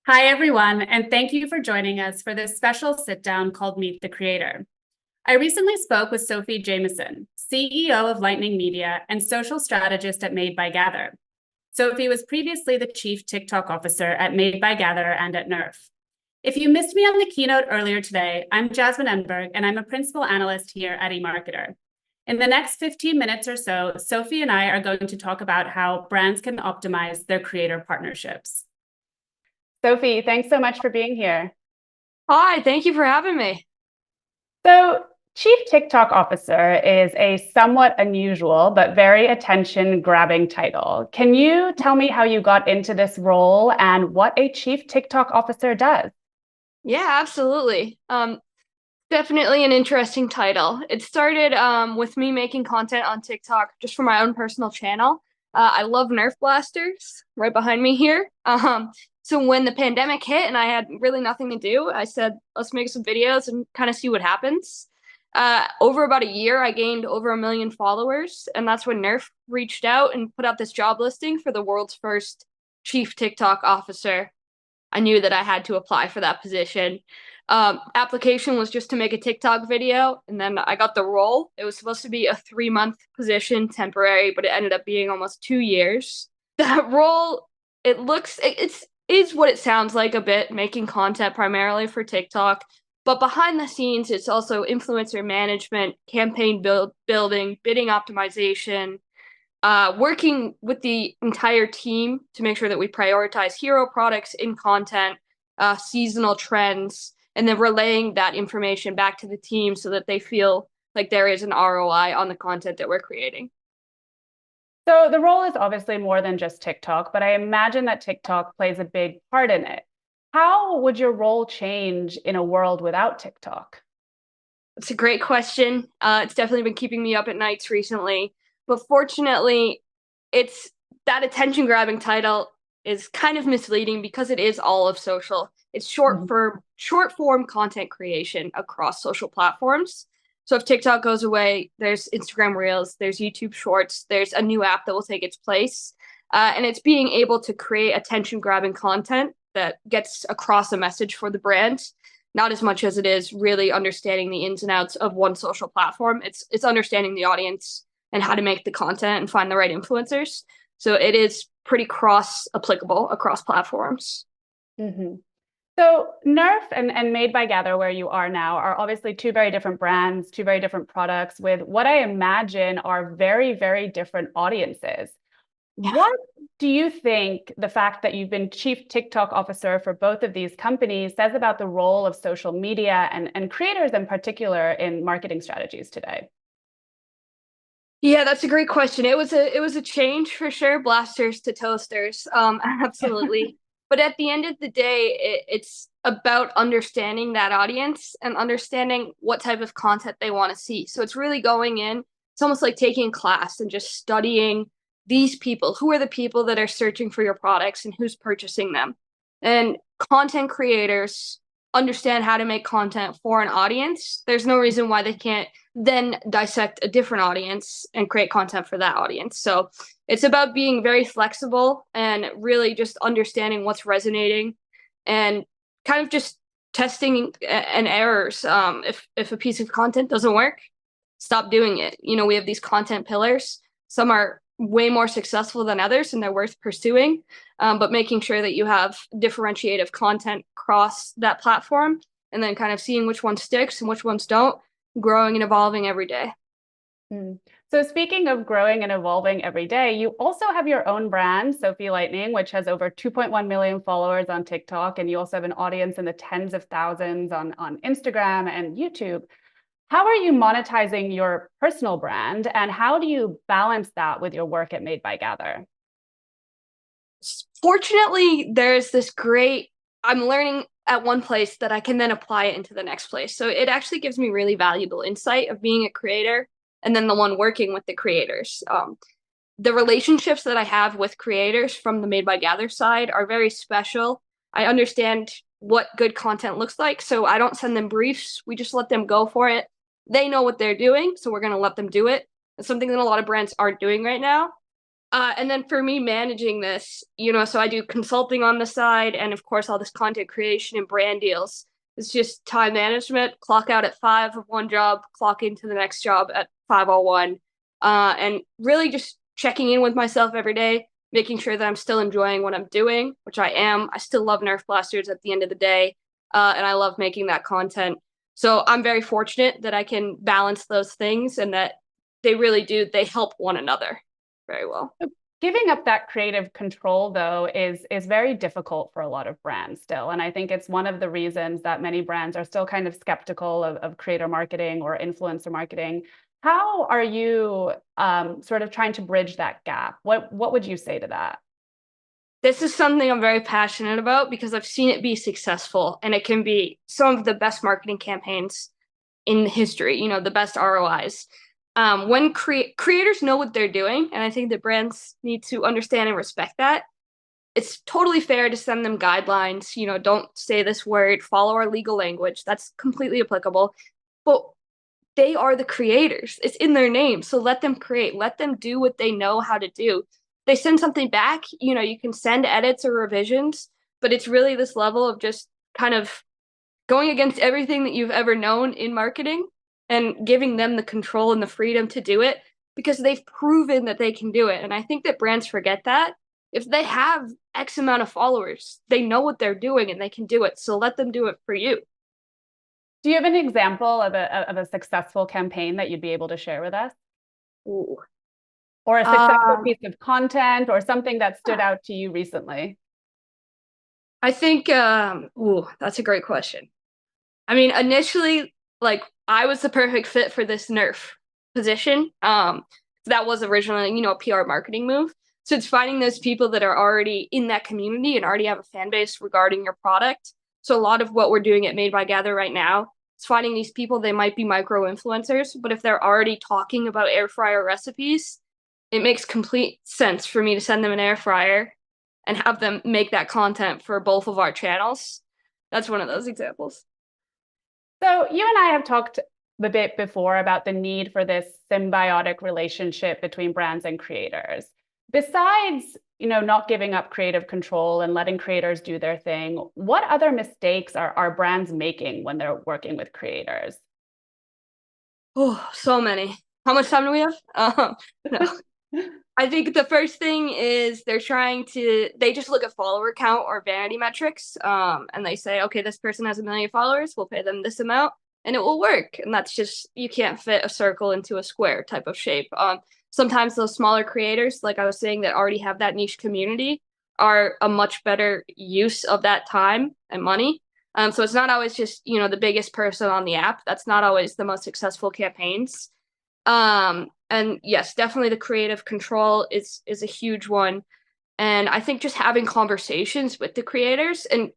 Hi, everyone, and thank you for joining us for this special sit-down called Meet the Creator. I recently spoke with Sophie Jamison, CEO of Lightning Media and social strategist at Made by Gather. Sophie was previously the Chief TikTok Officer at Made by Gather and at Nerf. If you missed me on the keynote earlier today, I'm Jasmine Enberg, and I'm a principal analyst here at EMARKETER. In the next 15 minutes or so, Sophie and I are going to talk about how brands can optimize their creator partnerships. Sophie, thanks so much for being here. Hi, thank you for having me. So, Chief TikTok Officer is a somewhat unusual but very attention-grabbing title. Can you tell me how you got into this role and what a Chief TikTok Officer does? Yeah, absolutely. Definitely an interesting title. It started with me making content on TikTok just for my own personal channel. I love Nerf blasters right behind me here. So when the pandemic hit and I had really nothing to do, I said, let's make some videos and kind of see what happens. Over about a year, I gained over 1 million followers, and that's when Nerf reached out and put out this job listing for the world's first chief TikTok officer. I knew that I had to apply for that position. Application was just to make a TikTok video, and then I got the role. It was supposed to be a 3 month position, temporary, but it ended up being almost 2 years. That role, it's is what it sounds like a bit, making content primarily for TikTok. But behind the scenes, it's also influencer management, campaign building, bidding optimization, working with the entire team to make sure that we prioritize hero products in content, seasonal trends, and then relaying that information back to the team so that they feel like there is an ROI on the content that we're creating. So, the role is obviously more than just TikTok, but I imagine that TikTok plays a big part in it. How would your role change in a world without TikTok? It's a great question. It's definitely been keeping me up at nights recently, but fortunately, it's that attention grabbing title is kind of misleading because it is all of social. It's short form content creation across social platforms. So if TikTok goes away, there's Instagram Reels, there's YouTube Shorts, there's a new app that will take its place, and it's being able to create attention grabbing content that gets across a message for the brand, not as much as it is really understanding the ins and outs of one social platform. It's understanding the audience and how to make the content and find the right influencers. So it is pretty cross applicable across platforms. Mm-hmm. So Nerf and Made by Gather, where you are now, are obviously two very different brands, two very different products with what I imagine are very, very different audiences. Yeah. What do you think the fact that you've been chief TikTok officer for both of these companies says about the role of social media and creators in particular in marketing strategies today? Yeah, that's a great question. It was a change for sure, blasters to toasters. Absolutely. But at the end of the day, it's about understanding that audience and understanding what type of content they want to see. So it's really going in. It's almost like taking a class and just studying these people. Who are the people that are searching for your products and who's purchasing them? And content creators understand how to make content for an audience. There's no reason why they can't then dissect a different audience and create content for that audience. So it's about being very flexible and really just understanding what's resonating and kind of just testing and errors. If a piece of content doesn't work, stop doing it. We have these content pillars. Some are way more successful than others and they're worth pursuing, but making sure that you have differentiative content across that platform and then kind of seeing which one sticks and which ones don't, growing and evolving every day. Mm. So speaking of growing and evolving every day, you also have your own brand, Sophie Lightning, which has over 2.1 million followers on TikTok, and you also have an audience in the tens of thousands on Instagram and YouTube. How are you monetizing your personal brand, and how do you balance that with your work at Made by Gather? Fortunately, there's this great, I'm learning at one place that I can then apply it into the next place. So it actually gives me really valuable insight of being a creator and then the one working with the creators. The relationships that I have with creators from the Made by Gather side are very special. I understand what good content looks like, so I don't send them briefs. We just let them go for it. They know what they're doing, so we're going to let them do it. It's something that a lot of brands aren't doing right now. And then for me managing this, so I do consulting on the side and of course all this content creation and brand deals. It's just time management, clock out at 5 of one job, clock into the next job at 5:01. And really just checking in with myself every day, making sure that I'm still enjoying what I'm doing, which I am. I still love Nerf blasters at the end of the day. And I love making that content. So I'm very fortunate that I can balance those things and that they help one another very well. Giving up that creative control, though, is very difficult for a lot of brands still. And I think it's one of the reasons that many brands are still kind of skeptical of creator marketing or influencer marketing. How are you sort of trying to bridge that gap? What would you say to that? This is something I'm very passionate about because I've seen it be successful and it can be some of the best marketing campaigns in history, the best ROIs. When creators know what they're doing, and I think that brands need to understand and respect that, it's totally fair to send them guidelines, don't say this word, follow our legal language. That's completely applicable. But they are the creators. It's in their name. So let them create, let them do what they know how to do. They send something back, you can send edits or revisions, but it's really this level of just kind of going against everything that you've ever known in marketing and giving them the control and the freedom to do it because they've proven that they can do it. And I think that brands forget that. If they have X amount of followers, they know what they're doing and they can do it. So let them do it for you. Do you have an example of a successful campaign that you'd be able to share with us? Ooh. Or a successful piece of content or something that stood out to you recently? I think, that's a great question. I mean, initially, like, I was the perfect fit for this Nerf position. That was originally, a PR marketing move. So it's finding those people that are already in that community and already have a fan base regarding your product. So a lot of what we're doing at Made by Gather right now is finding these people. They might be micro influencers, but if they're already talking about air fryer recipes, it makes complete sense for me to send them an air fryer and have them make that content for both of our channels. That's one of those examples. So you and I have talked a bit before about the need for this symbiotic relationship between brands and creators. Besides, not giving up creative control and letting creators do their thing, what other mistakes are brands making when they're working with creators? Oh, so many. How much time do we have? No. I think the first thing is they just look at follower count or vanity metrics, and they say, okay, this person has 1 million followers, we'll pay them this amount, and it will work. And that's just, you can't fit a circle into a square type of shape. Sometimes those smaller creators, like I was saying, that already have that niche community are a much better use of that time and money. So it's not always just, the biggest person on the app. That's not always the most successful campaigns. And yes, definitely the creative control is a huge one. And I think just having conversations with the creators and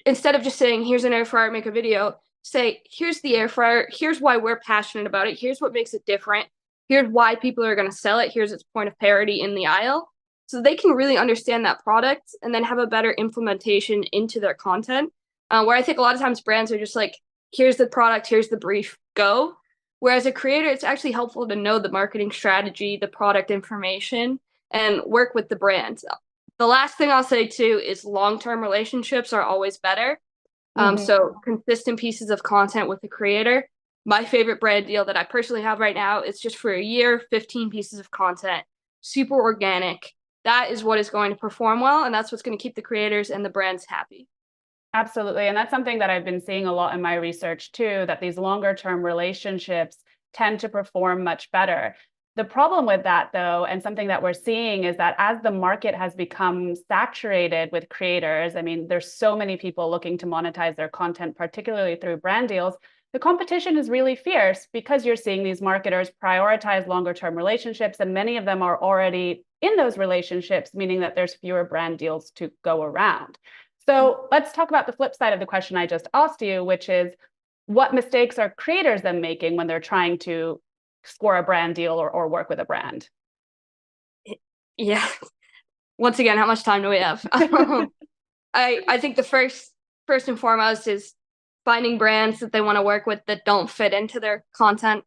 instead of just saying, here's an air fryer, make a video, say, here's the air fryer, here's why we're passionate about it, here's what makes it different, here's why people are going to sell it, here's its point of parity in the aisle. So they can really understand that product and then have a better implementation into their content. Where I think a lot of times brands are just like, here's the product, here's the brief, go. Whereas a creator, it's actually helpful to know the marketing strategy, the product information, and work with the brand. The last thing I'll say too is long-term relationships are always better. So consistent pieces of content with the creator. My favorite brand deal that I personally have right now, it's just for a year, 15 pieces of content, super organic. That is what is going to perform well, and that's what's going to keep the creators and the brands happy. Absolutely. And that's something that I've been seeing a lot in my research too, that these longer term relationships tend to perform much better. The problem with that, though, and something that we're seeing is that as the market has become saturated with creators, I mean, there's so many people looking to monetize their content, particularly through brand deals. The competition is really fierce because you're seeing these marketers prioritize longer term relationships, and many of them are already in those relationships, meaning that there's fewer brand deals to go around. So let's talk about the flip side of the question I just asked you, which is what mistakes are creators then making when they're trying to score a brand deal or work with a brand? Yeah. Once again, how much time do we have? I think the first and foremost is finding brands that they want to work with that don't fit into their content.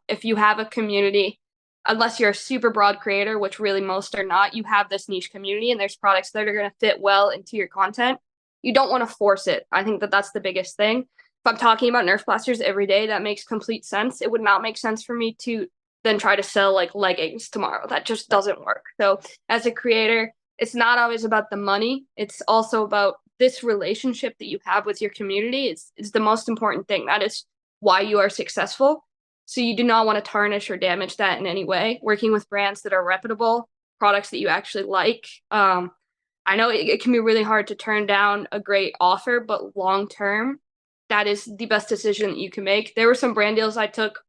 If you have a community, unless you're a super broad creator, which really most are not, you have this niche community and there's products that are going to fit well into your content. You don't want to force it. I think that that's the biggest thing. If I'm talking about Nerf blasters every day, that makes complete sense. It would not make sense for me to then try to sell like leggings tomorrow. That just doesn't work. So as a creator, it's not always about the money. It's also about this relationship that you have with your community. It's the most important thing. That is why you are successful. So you do not want to tarnish or damage that in any way. Working with brands that are reputable, products that you actually like. I know it can be really hard to turn down a great offer, but long term, that is the best decision that you can make. There were some brand deals I took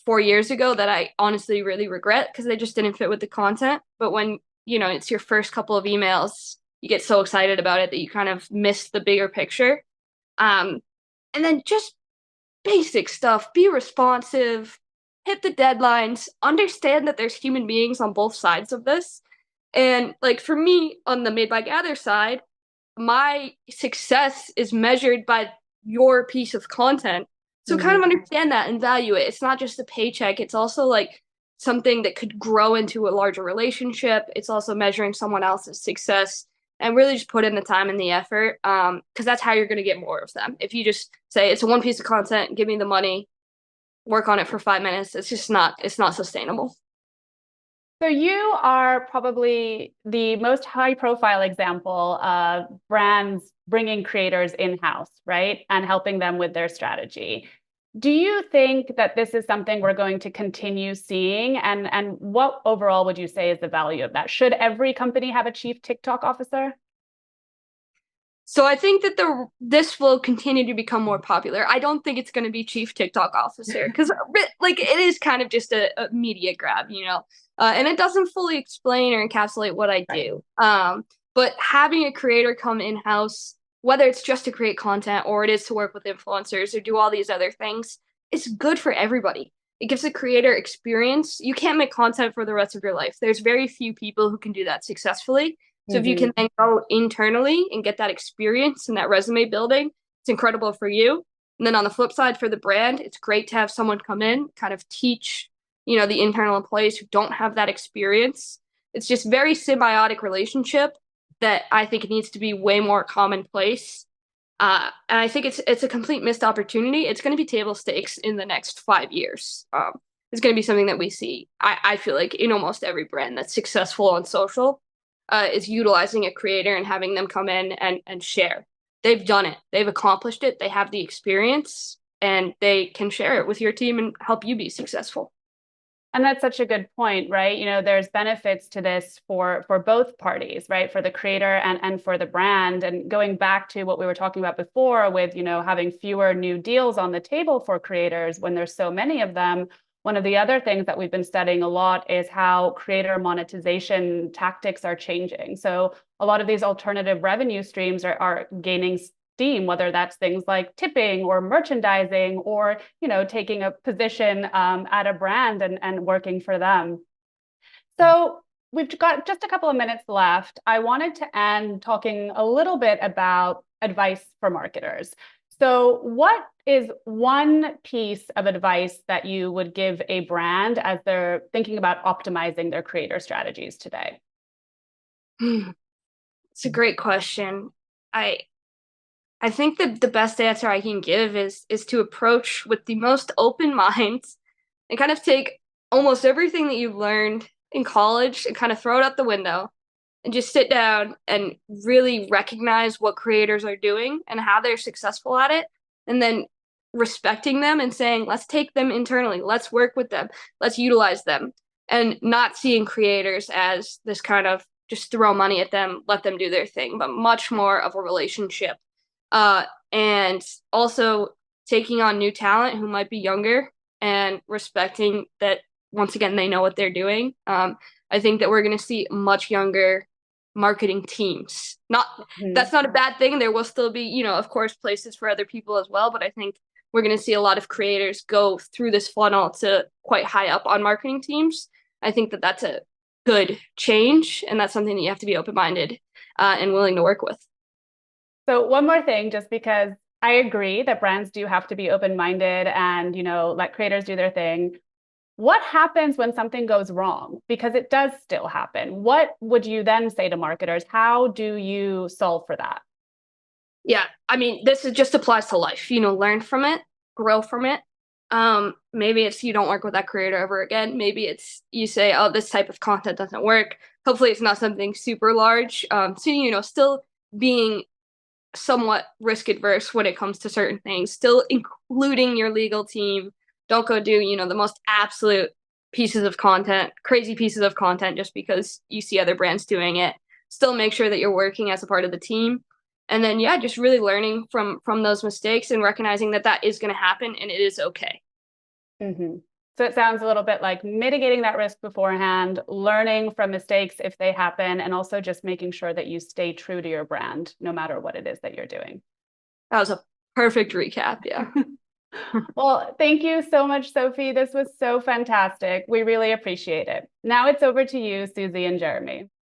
4 years ago that I honestly really regret because they just didn't fit with the content. But when, it's your first couple of emails, you get so excited about it that you kind of miss the bigger picture. And then just basic stuff, be responsive, hit the deadlines, understand that there's human beings on both sides of this. And like for me on the Made by Gather side, my success is measured by your piece of content. So kind of understand that and value it. It's not just a paycheck. It's also like something that could grow into a larger relationship. It's also measuring someone else's success and really just put in the time and the effort. Because that's how you're going to get more of them. If you just say it's a one piece of content, give me the money, work on it for 5 minutes, it's not sustainable. So you are probably the most high-profile example of brands bringing creators in-house, right? And helping them with their strategy. Do you think that this is something we're going to continue seeing? And what overall would you say is the value of that? Should every company have a chief TikTok officer? So I think that this will continue to become more popular. I don't think it's going to be chief TikTok officer because like it is kind of just a media grab, and it doesn't fully explain or encapsulate what I do. But having a creator come in-house, whether it's just to create content or it is to work with influencers or do all these other things, it's good for everybody. It gives the creator experience. You can't make content for the rest of your life. There's very few people who can do that successfully. So if you can then go internally and get that experience and that resume building, it's incredible for you. And then on the flip side for the brand, it's great to have someone come in, kind of teach, the internal employees who don't have that experience. It's just very symbiotic relationship that I think needs to be way more commonplace. And I think it's a complete missed opportunity. It's going to be table stakes in the next 5 years. It's going to be something that we see, I feel like, in almost every brand that's successful on social. Is utilizing a creator and having them come in and share. They've done it. They've accomplished it. They have the experience and they can share it with your team and help you be successful. And that's such a good point, right? There's benefits to this for both parties, right? For the creator and for the brand. And going back to what we were talking about before with, having fewer new deals on the table for creators when there's so many of them. One of the other things that we've been studying a lot is how creator monetization tactics are changing. So a lot of these alternative revenue streams are gaining steam, whether that's things like tipping or merchandising or, taking a position at a brand and working for them. So we've got just a couple of minutes left. I wanted to end talking a little bit about advice for marketers. So what is one piece of advice that you would give a brand as they're thinking about optimizing their creator strategies today? It's a great question. I think that the best answer I can give is to approach with the most open mind and kind of take almost everything that you've learned in college and kind of throw it out the window and just sit down and really recognize what creators are doing and how they're successful at it. And then respecting them and saying, let's take them internally. Let's work with them. Let's utilize them. And not seeing creators as this kind of just throw money at them, let them do their thing, but much more of a relationship. And also taking on new talent who might be younger and respecting that, once again, they know what they're doing. I think that we're going to see much younger marketing teams. That's not a bad thing. There will still be, of course, places for other people as well. But I think we're going to see a lot of creators go through this funnel to quite high up on marketing teams. I think that that's a good change. And that's something that you have to be open-minded and willing to work with. So one more thing, just because I agree that brands do have to be open-minded and, let creators do their thing. What happens when something goes wrong? Because it does still happen. What would you then say to marketers? How do you solve for that? Yeah, I mean, just applies to life. Learn from it, grow from it. Maybe it's you don't work with that creator ever again. Maybe it's you say, oh, this type of content doesn't work. Hopefully, it's not something super large. So still being somewhat risk adverse when it comes to certain things, still including your legal team. Don't go do, the most absolute pieces of content, crazy pieces of content just because you see other brands doing it. Still make sure that you're working as a part of the team. And then yeah, just really learning from those mistakes and recognizing that that is going to happen and it is okay. Mm-hmm. So it sounds a little bit like mitigating that risk beforehand, learning from mistakes if they happen, and also just making sure that you stay true to your brand, no matter what it is that you're doing. That was a perfect recap. Yeah. Well, thank you so much, Sophie. This was so fantastic. We really appreciate it. Now it's over to you, Susie and Jeremy.